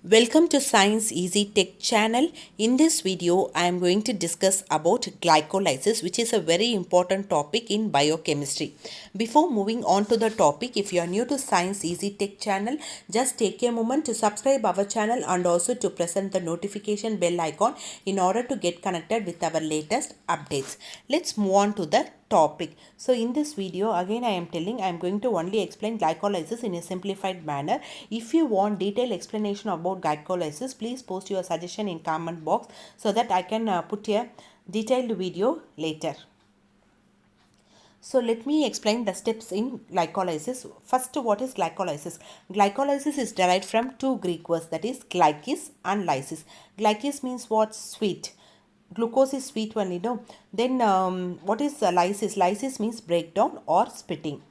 Welcome to Science Easy Tech channel. In this video, I am going to discuss about glycolysis, which is a very important topic in biochemistry. Before moving on to the topic, if you are new to Science Easy Tech channel, just take a moment to subscribe our channel and also to press the notification bell icon in order to get connected with our latest updates. Let's move on to the topic. So in this video again I am going to only explain glycolysis in a simplified manner. If you want detailed explanation about glycolysis, please post your suggestion in comment box so that I can put a detailed video later. So let me explain the steps in glycolysis. First, what is glycolysis? Glycolysis is derived from two Greek words, that is glycis and lysis. Glycis means what? Sweet. Glucose is sweet only, no? Then what is lysis? Lysis means breakdown or splitting.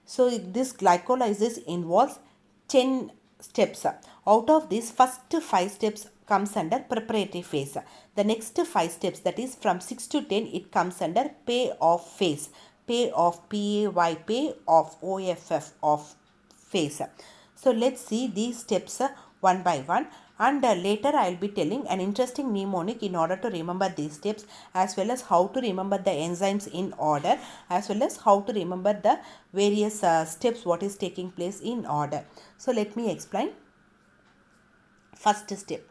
So this glycolysis involves 10 steps. Out of these, first 5 steps comes under preparatory phase. The next 5 steps, that is from 6 to 10, it comes under payoff phase. Payoff, P-A-Y, payoff, O-F-F, of phase. So let's see these steps one by one, and later I will be telling an interesting mnemonic in order to remember these steps, as well as how to remember the enzymes in order, as well as how to remember the various steps what is taking place in order. So let me explain. First step.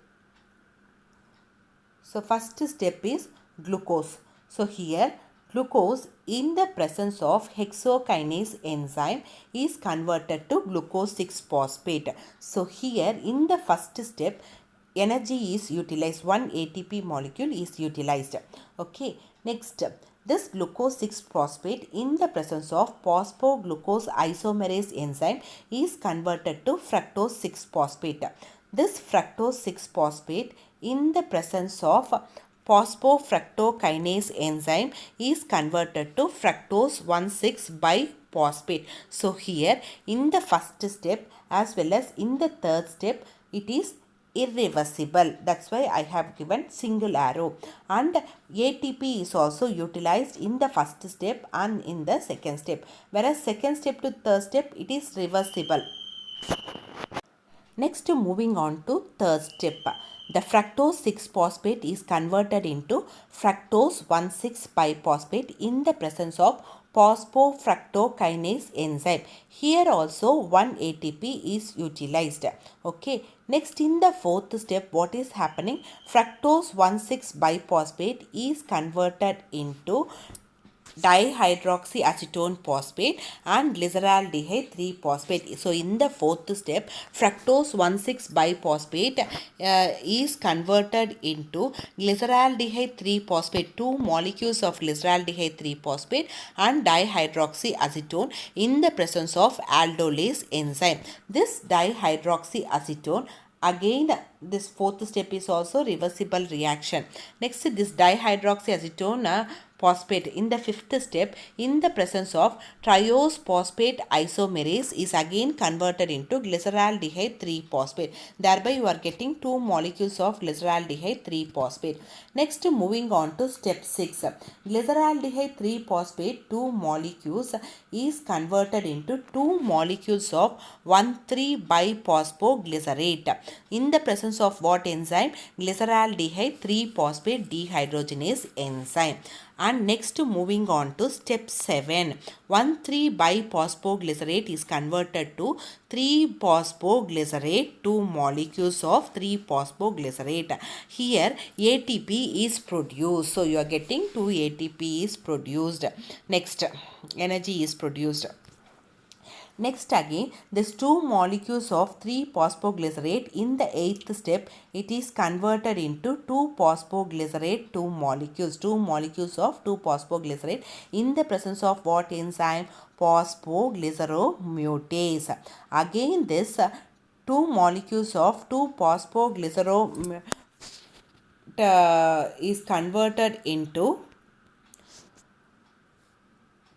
So first step is glucose. So here glucose in the presence of hexokinase enzyme is converted to glucose 6-phosphate. So here in the first step, energy is utilized, 1 ATP molecule is utilized. Okay, next, this glucose 6-phosphate in the presence of phosphoglucose isomerase enzyme is converted to fructose 6-phosphate. This fructose 6-phosphate in the presence of phosphofructokinase enzyme is converted to fructose 1,6-biphosphate. So here in the first step as well as in the third step, it is irreversible. That's why I have given single arrow. And ATP is also utilized in the first step and in the second step. Whereas second step to third step, it is reversible. Next, moving on to third step. The fructose 6-phosphate is converted into fructose 1,6-biphosphate in the presence of phosphofructokinase enzyme. Here also 1 ATP is utilized. Okay. Next, in the fourth step, what is happening? Fructose 1,6-biphosphate is converted into dihydroxyacetone phosphate and glyceraldehyde 3-phosphate. So in the fourth step, fructose 1,6-biphosphate is converted into glyceraldehyde 3-phosphate, 2 molecules of glyceraldehyde 3-phosphate and dihydroxyacetone in the presence of aldolase enzyme. This dihydroxyacetone, again this fourth step is also reversible reaction. Next, this dihydroxyacetone phosphate in the fifth step in the presence of triose phosphate isomerase is again converted into glyceraldehyde 3-phosphate. Thereby you are getting 2 molecules of glyceraldehyde 3-phosphate. Next, moving on to step 6. Glyceraldehyde 3-phosphate 2 molecules is converted into 2 molecules of 1,3-biphosphoglycerate in the presence of what enzyme? Glyceraldehyde 3-phosphate dehydrogenase enzyme. And next, moving on to step 7. 1,3-biphosphoglycerate is converted to 3-phosphoglycerate, 2 molecules of 3-phosphoglycerate. Here ATP is produced. So you are getting 2 ATP is produced. Next, energy is produced. Next, again, this 2 molecules of 3-phosphoglycerate in the 8th step, it is converted into 2-phosphoglycerate 2 molecules. 2 molecules of 2-phosphoglycerate in the presence of what enzyme? Phosphoglyceromutase. Again, this 2 molecules of 2-phosphoglyceromutase is converted into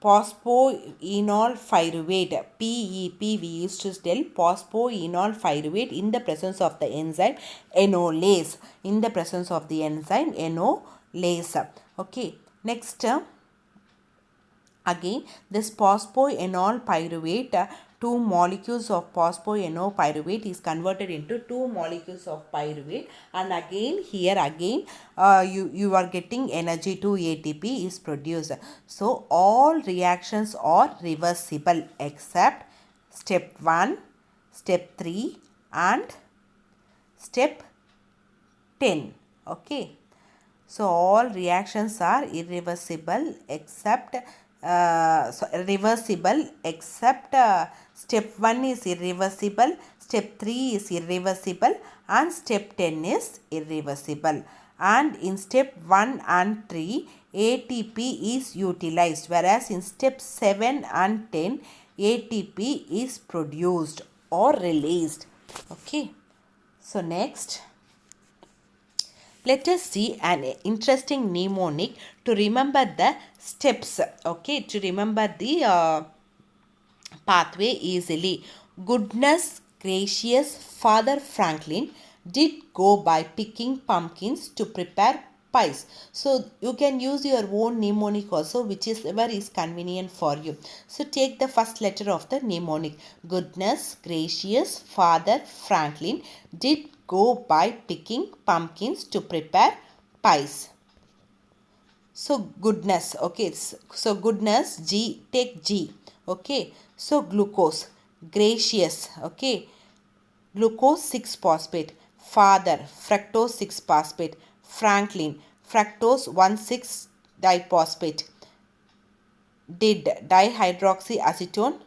phosphoenol pyruvate, PEP we used to tell phosphoenol pyruvate in the presence of the enzyme enolase. In the presence of the enzyme enolase. Okay. Next, again this phosphoenol pyruvate 2 molecules of phosphoenopyruvate is converted into 2 molecules of pyruvate, and again here again you are getting energy to ATP is produced. So all reactions are reversible except step 1, step 3 and step 10. Okay. So all reactions are irreversible except step 1 is irreversible, step 3 is irreversible and step 10 is irreversible. And in step 1 and 3 ATP is utilized, whereas in step 7 and 10 ATP is produced or released. Okay. So next, let us see an interesting mnemonic to remember the steps. Okay, to remember the pathway easily. Goodness gracious Father Franklin did go by picking pumpkins to prepare pies. So you can use your own mnemonic also, whichever is convenient for you. So take the first letter of the mnemonic. Goodness gracious Father Franklin did go by picking pumpkins to prepare pies. So goodness, okay, so goodness, G, take G, okay. So glucose, gracious, okay, glucose 6-phosphate, father, fructose 6-phosphate, Franklin, fructose 1,6-diphosphate, did, dihydroxyacetone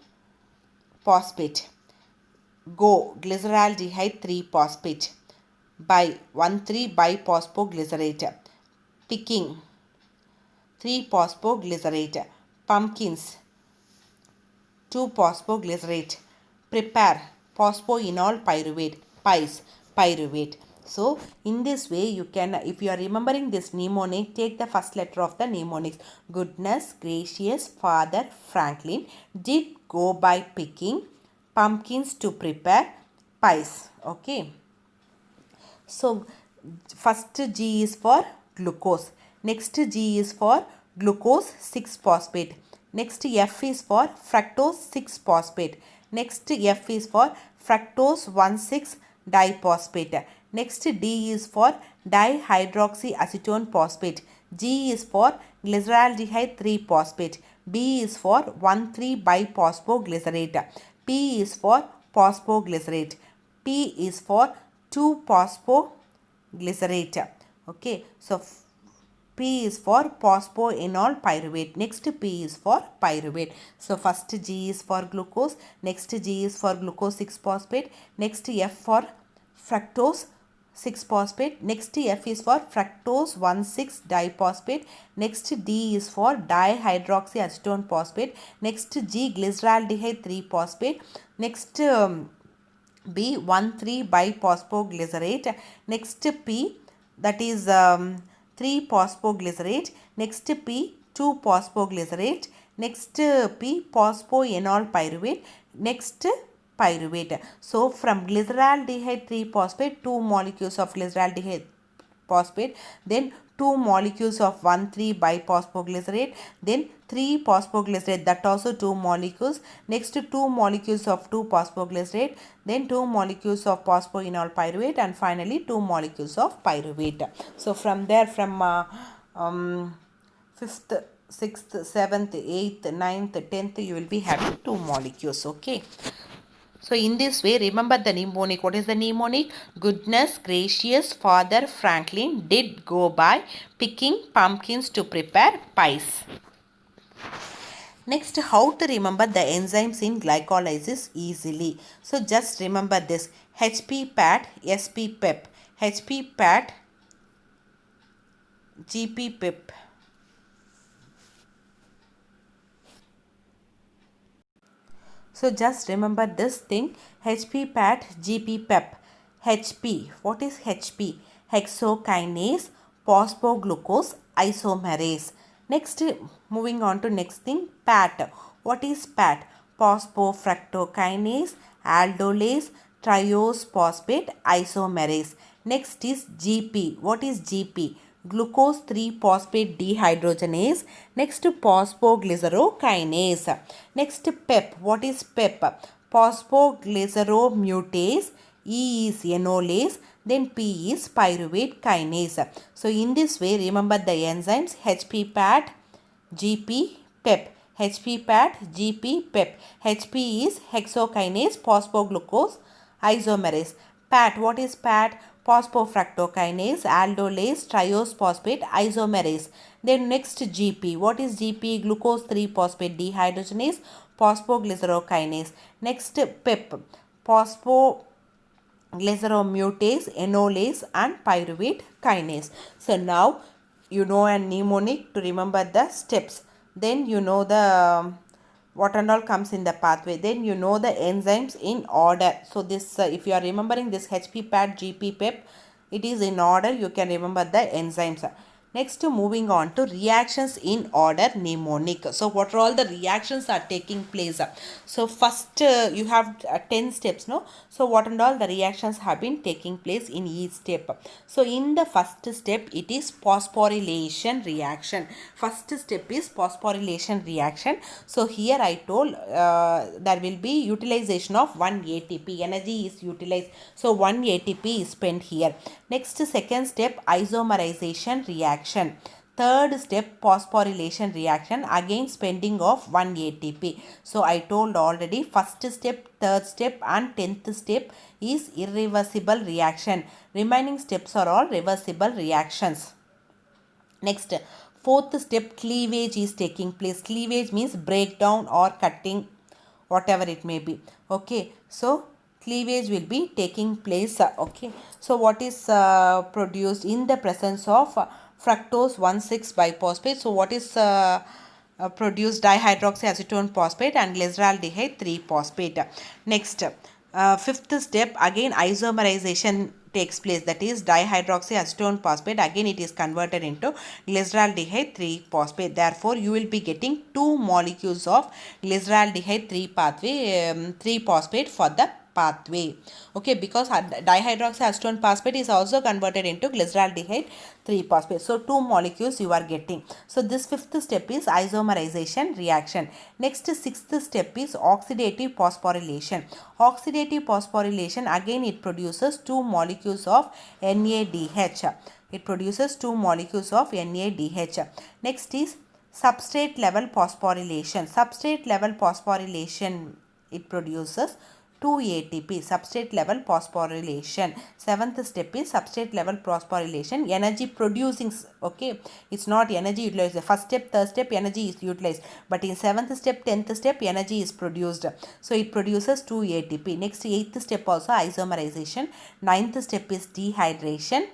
phosphate, go, glyceraldehyde 3-phosphate, by 1,3-biphosphoglycerate, picking 3-phosphoglycerate, pumpkins 2-phosphoglycerate, prepare phosphoenol pyruvate, pies, pyruvate. So in this way you can, if you are remembering this mnemonic, take the first letter of the mnemonics. Goodness gracious Father Franklin did go by picking pumpkins to prepare pies. Okay. So first G is for glucose. Next G is for glucose 6-phosphate. Next F is for fructose 6-phosphate. Next F is for fructose 1,6-diphosphate. Next D is for dihydroxyacetone phosphate. G is for glyceraldehyde 3-phosphate. B is for 1,3-biphosphoglycerate. P is for phosphoglycerate. P is for 2-phosphoglycerate. Okay, so P is for phosphoenol pyruvate. Next P is for pyruvate. So first G is for glucose. Next G is for glucose 6-phosphate. Next F for fructose 6-phosphate. Next F is for fructose 1,6-diphosphate. Next D is for dihydroxyacetone phosphate. Next G glyceraldehyde 3-phosphate. Next B 1,3-biphosphoglycerate. Next P, that is 3-phosphoglycerate. Next P 2-phosphoglycerate. Next P phosphoenol pyruvate. Next pyruvate. So from glyceraldehyde 3-phosphate, 2 molecules of glyceraldehyde phosphate, then 2 molecules of 1,3-biphosphoglycerate, then 3-phosphoglycerate, that also 2 molecules. Next 2 molecules of 2-phosphoglycerate, then 2 molecules of phosphoenol pyruvate, and finally 2 molecules of pyruvate. So from there, from 5th, 6th, 7th, 8th, 9th, 10th, you will be having 2 molecules. Okay. So in this way, remember the mnemonic. What is the mnemonic? Goodness gracious Father Franklin did go by picking pumpkins to prepare pies. Next, how to remember the enzymes in glycolysis easily. So just remember this. HP PAT, SP PEP. HP PAT, GP PEP. So just remember this thing. HP PAT, GP PEP. HP. What is HP? Hexokinase phosphoglucose isomerase. Next, moving on to next thing, PAT. What is PAT? Phosphofructokinase aldolase triose phosphate isomerase. Next is GP. What is GP? Glucose 3-phosphate dehydrogenase. Next phosphoglycerokinase. Next PEP. What is PEP? phosphoglyceromutase, E is enolase, then P is pyruvate kinase. So in this way, remember the enzymes HP-PAT, GP, PEP. HP-PAT, GP, PEP. HP is hexokinase phosphoglucose isomerase. PAT, what is PAT? Phosphofructokinase aldolase triose phosphate isomerase. Then next GP, what is GP? Glucose 3-phosphate dehydrogenase phosphoglycerokinase. Next PEP, phosphoglyceromutase, enolase and pyruvate kinase. So now you know a mnemonic to remember the steps. Then you know the what and all comes in the pathway. Then you know the enzymes in order. So this if you are remembering this HP-PAT, GP, PEP, it is in order. You can remember the enzymes. Next, moving on to reactions in order mnemonic. So what are all the reactions are taking place? So first you have 10 steps, no? So what and all the reactions have been taking place in each step. So in the first step, it is phosphorylation reaction. First step is phosphorylation reaction. So here I told there will be utilization of 1 ATP. Energy is utilized. So 1 ATP is spent here. Next, second step, isomerization reaction. Third step, phosphorylation reaction, again spending of 1 ATP. So I told already, first step, third step and 10th step is irreversible reaction. Remaining steps are all reversible reactions. Next, fourth step, cleavage is taking place. Cleavage means breakdown or cutting, whatever it may be. Okay, so cleavage will be taking place. Okay, so what is produced in the presence of fructose 1,6 biphosphate? So what is produced? Dihydroxyacetone phosphate and glyceraldehyde 3-phosphate. Next, fifth step, again isomerization takes place, that is dihydroxyacetone phosphate, again it is converted into glyceraldehyde 3-phosphate. Therefore you will be getting 2 molecules of glyceraldehyde 3-phosphate for the pathway. Okay, because dihydroxyacetone phosphate is also converted into glyceraldehyde 3-phosphate. So 2 molecules you are getting. So this fifth step is isomerization reaction. Next, sixth step is oxidative phosphorylation. Oxidative phosphorylation, again it produces 2 molecules of NADH. It produces 2 molecules of NADH. Next is substrate level phosphorylation. Substrate level phosphorylation, it produces 2 ATP, substrate level phosphorylation. Seventh step is substrate level phosphorylation, energy producing. Okay, it's not energy utilized. The first step, third step, energy is utilized, but in seventh step, 10th step, energy is produced. So it produces 2 ATP. Next, eighth step also isomerization. Ninth step is dehydration.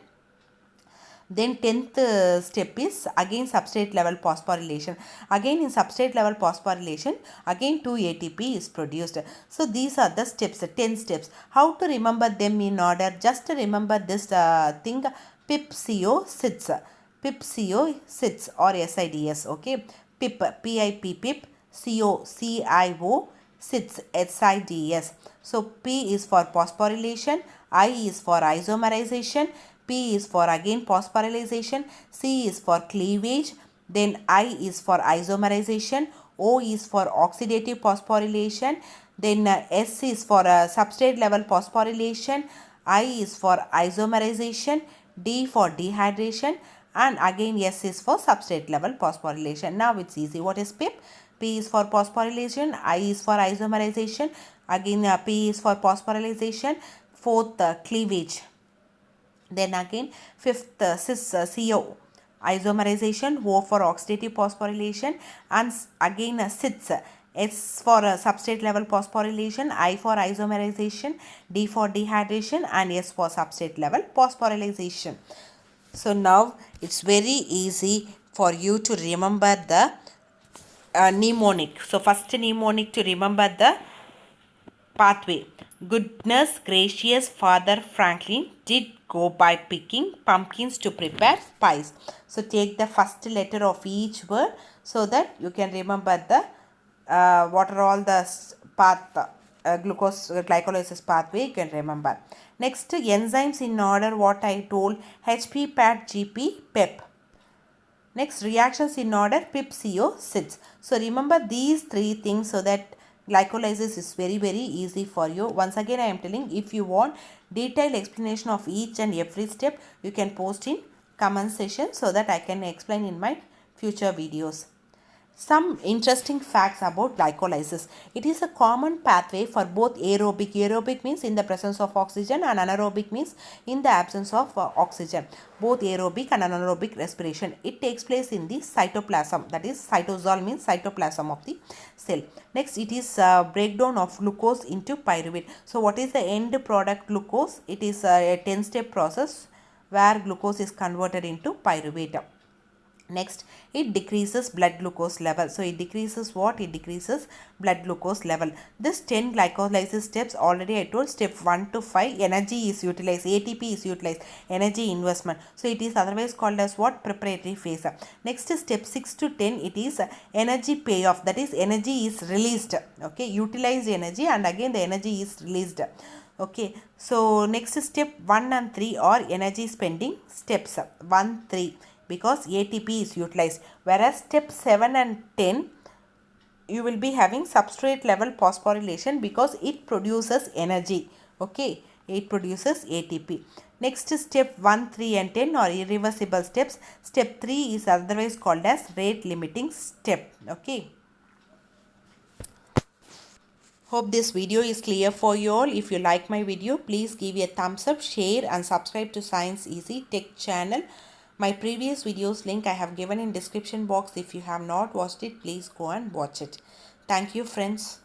Then 10th step is again substrate level phosphorylation. Again in substrate level phosphorylation, again 2 ATP is produced. So these are the steps, 10 steps. How to remember them in order? Just remember this thing, PIP-CO SIDS. PIP-CO SIDS or SIDS. Okay, PIP, PIP, PIP, CO, CIO, SIDS, SIDS. So P is for phosphorylation, I is for isomerization, P is for again phosphorylation, C is for cleavage, then I is for isomerization, O is for oxidative phosphorylation, then S is for substrate level phosphorylation, I is for isomerization, D for dehydration, and again S is for substrate level phosphorylation. Now it's easy. What is PIP? P is for phosphorylation, I is for isomerization, again P is for phosphorylation, fourth cleavage. Then again fifth cis CO isomerization, O for oxidative phosphorylation, and again SIDS, S for substrate level phosphorylation, I for isomerization, D for dehydration, and S for substrate level phosphorylation. So now it's very easy for you to remember the mnemonic. So first mnemonic to remember the pathway. Goodness gracious Father Franklin did go by picking pumpkins to prepare pies. So take the first letter of each word so that you can remember the what are all the path glucose glycolysis pathway, you can remember. Next, enzymes in order, what I told, HP, PAT, GP, PEP. Next, reactions in order, PIP, CO, SIDS. So remember these three things so that glycolysis is very easy for you. Once again I am telling, if you want detailed explanation of each and every step, you can post in comment section so that I can explain in my future videos. Some interesting facts about glycolysis. It is a common pathway for both aerobic. Aerobic means in the presence of oxygen, and anaerobic means in the absence of oxygen. Both aerobic and anaerobic respiration. It takes place in the cytoplasm. That is, cytosol means cytoplasm of the cell. Next, it is breakdown of glucose into pyruvate. So, what is the end product glucose? It is a 10-step process where glucose is converted into pyruvate. Next, it decreases blood glucose level. So, it decreases what? It decreases blood glucose level. This 10 glycolysis steps, already I told, step 1 to 5, energy is utilized, ATP is utilized, energy investment. So, it is otherwise called as what? Preparatory phase. Next, step 6 to 10, it is energy payoff. That is, energy is released. Okay, utilized energy and again the energy is released. Okay, so next step 1 and 3 are energy spending steps. 1, 3. Because ATP is utilized, whereas step 7 and 10 you will be having substrate level phosphorylation because it produces energy. Okay, it produces ATP. Next, step 1, 3 and 10 are irreversible steps. Step 3 is otherwise called as rate limiting step. Okay, hope this video is clear for you all. If you like my video, please give a thumbs up, share and subscribe to Science Easy Tech channel. My previous videos link I have given in description box. If you have not watched it, please go and watch it. Thank you friends.